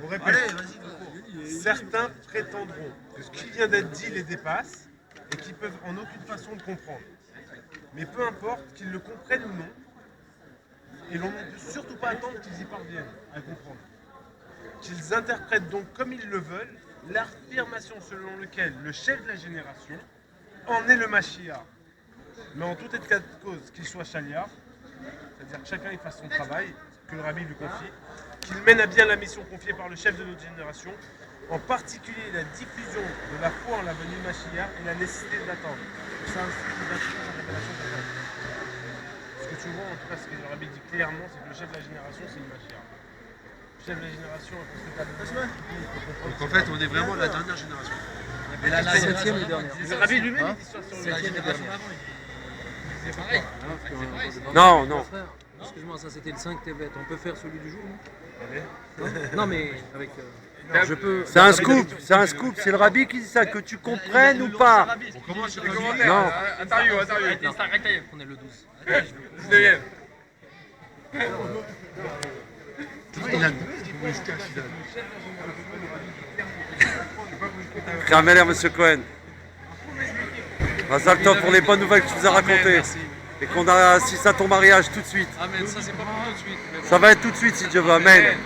On répète. Certains prétendront que ce qui vient d'être dit les dépasse et qu'ils peuvent en aucune façon le comprendre. Mais peu importe qu'ils le comprennent ou non, et l'on ne peut surtout pas attendre qu'ils y parviennent à comprendre. Qu'ils interprètent donc comme ils le veulent l'affirmation selon laquelle le chef de la génération en est le Mashiach. Mais en tout état de cause, qu'il soit chaliar, c'est-à-dire que chacun y fasse son travail, que le rabbi lui confie, qu'il mène à bien la mission confiée par le chef de notre génération, en particulier la diffusion de la foi en la venue de Mashiach et la nécessité d'attendre. Ça ainsi que d'attendre la révélation de Dieu. Ce que tu vois, en tout cas, ce que le rabbi dit clairement, c'est que le chef de la génération, c'est le Mashiach. Le chef de la génération, a constaté la Donc en fait, on est vraiment la dernière génération. Mais la 7e et dernière. Le rabbi lui-même, il dit ça sur le 7e et dernière. C'est pareil. Non, non. Excuse-moi, ça c'était le 5 Tevet. On peut faire celui du jour, non? Non, mais avec. Je peux. C'est un scoop, c'est le rabbi qui dit ça, que tu comprennes ou pas. On commence sur le Non. Interview. On est le 12. 19e. Il a il se cache, il a. Krameler, monsieur Cohen. Mazal tov pour les bonnes nouvelles que tu nous as racontées. Et qu'on a assisté à ton mariage tout de suite. Amen, ça c'est pas pour tout de suite. Ça va être tout de suite si Dieu veut. Amen.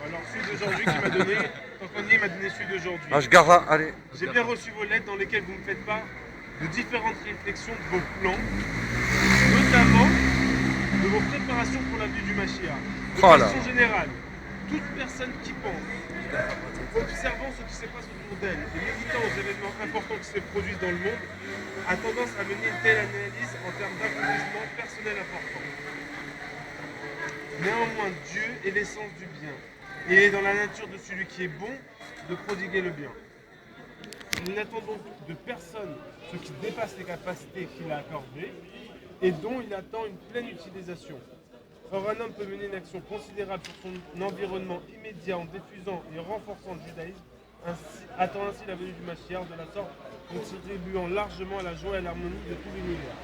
Alors celui d'aujourd'hui qui m'a donné, Tokoni m'a donné celui d'aujourd'hui. Ah, je garde. Allez. J'ai bien reçu vos lettres dans lesquelles vous me faites part de différentes réflexions de vos plans, notamment de vos préparations pour la venue du Mashiach. De Oh là. façon générale, toute personne qui pense, observant ce qui se passe autour d'elle et méditant aux événements importants qui se produisent dans le monde, a tendance à mener une telle analyse en termes d'accomplissement personnel important. Néanmoins, Dieu est l'essence du bien. Et il est dans la nature de celui qui est bon de prodiguer le bien. Il n'attend donc de personne ce qui dépasse les capacités qu'il a accordées et dont il attend une pleine utilisation. Or, un homme peut mener une action considérable sur son environnement immédiat en diffusant et renforçant le judaïsme, attend ainsi la venue du Mashiach de la sorte, contribuant largement à la joie et à l'harmonie de tout l'univers.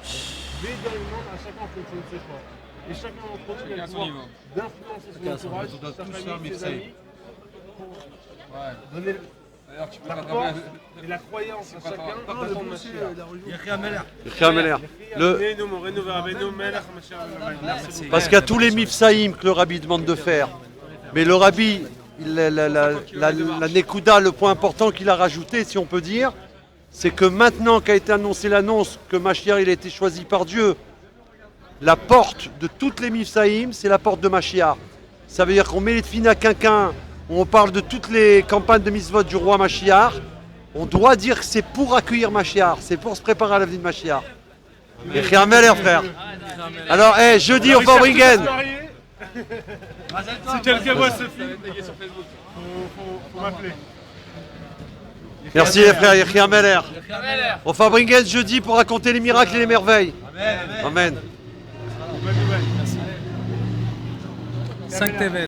Bédin demande à chacun en fonction de ses choix. Et chacun en continue à pouvoir d'influencer son entourage, sa famille, ses amis, pour donner la force et la croyance à chacun dans son Mashiach. Krameler. Parce qu'il y a tous les mifsaïm que le rabbi demande de faire. Mais le rabbi, la Nekuda, le point important qu'il a rajouté, si on peut dire, c'est que maintenant qu'a été annoncé l'annonce que Mashiach il a été choisi par Dieu, la porte de toutes les mifsaïm, c'est la porte de Mashiach. Ça veut dire qu'on met les tefilines à quinquin, on parle de toutes les campagnes de mitzvot du roi Mashiach. On doit dire que c'est pour accueillir Mashiach, c'est pour se préparer à la venue de Mashiach. Et Khiameler, frère. Alors, jeudi au Fabringen. Si quelqu'un voit ce film, faut m'appeler. Merci les frères, Yechia Meller. Au Fabringen jeudi pour raconter les miracles et les merveilles. Amen. 5 TV.